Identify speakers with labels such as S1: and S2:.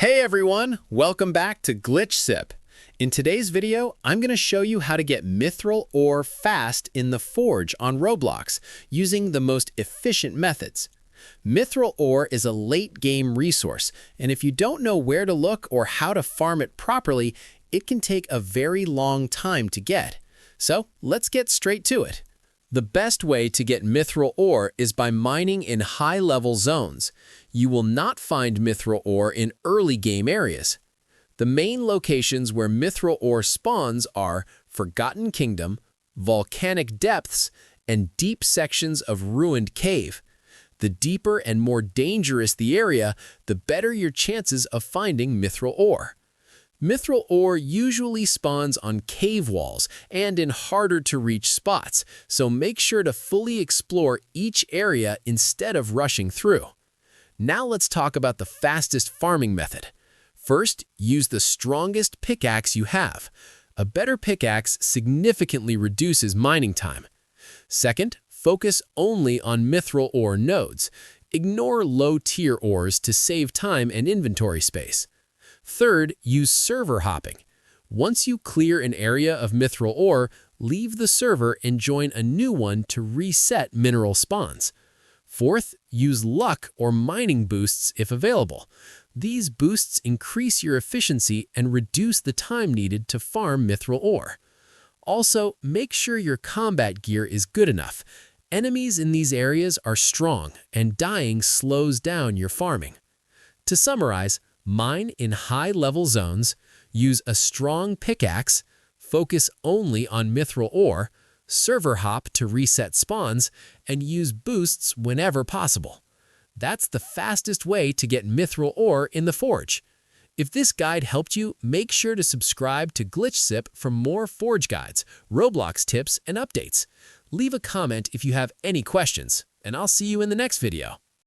S1: Hey everyone, welcome back to Glitch Sip. In today's video, I'm going to show you how to get Mythril Ore fast in the Forge on Roblox using the most efficient methods. Mythril Ore is a late-game resource, and if you don't know where to look or how to farm it properly, it can take a very long time to get. So let's get straight to it. The best way to get Mythril Ore is by mining in high-level zones. You will not find Mythril Ore in early game areas. The main locations where Mythril Ore spawns are Forgotten Kingdom, volcanic depths, and deep sections of ruined cave. The deeper and more dangerous the area, the better your chances of finding Mythril Ore. Mythril Ore usually spawns on cave walls and in harder-to-reach spots, so make sure to fully explore each area instead of rushing through. Now let's talk about the fastest farming method. First, use the strongest pickaxe you have. A better pickaxe significantly reduces mining time. Second, focus only on Mythril Ore nodes. Ignore low-tier ores to save time and inventory space. Third, use server hopping. Once you clear an area of Mythril Ore, leave the server and join a new one to reset mineral spawns. Fourth, use luck or mining boosts if available. These boosts increase your efficiency and reduce the time needed to farm Mythril Ore. Also, make sure your combat gear is good enough. Enemies in these areas are strong, and dying slows down your farming. To summarize, mine in high-level zones, use a strong pickaxe, focus only on Mythril Ore, server hop to reset spawns, and use boosts whenever possible. That's the fastest way to get Mythril Ore in the Forge. If this guide helped you, make sure to subscribe to Glitch Sip for more Forge guides, Roblox tips, and updates. Leave a comment if you have any questions, and I'll see you in the next video.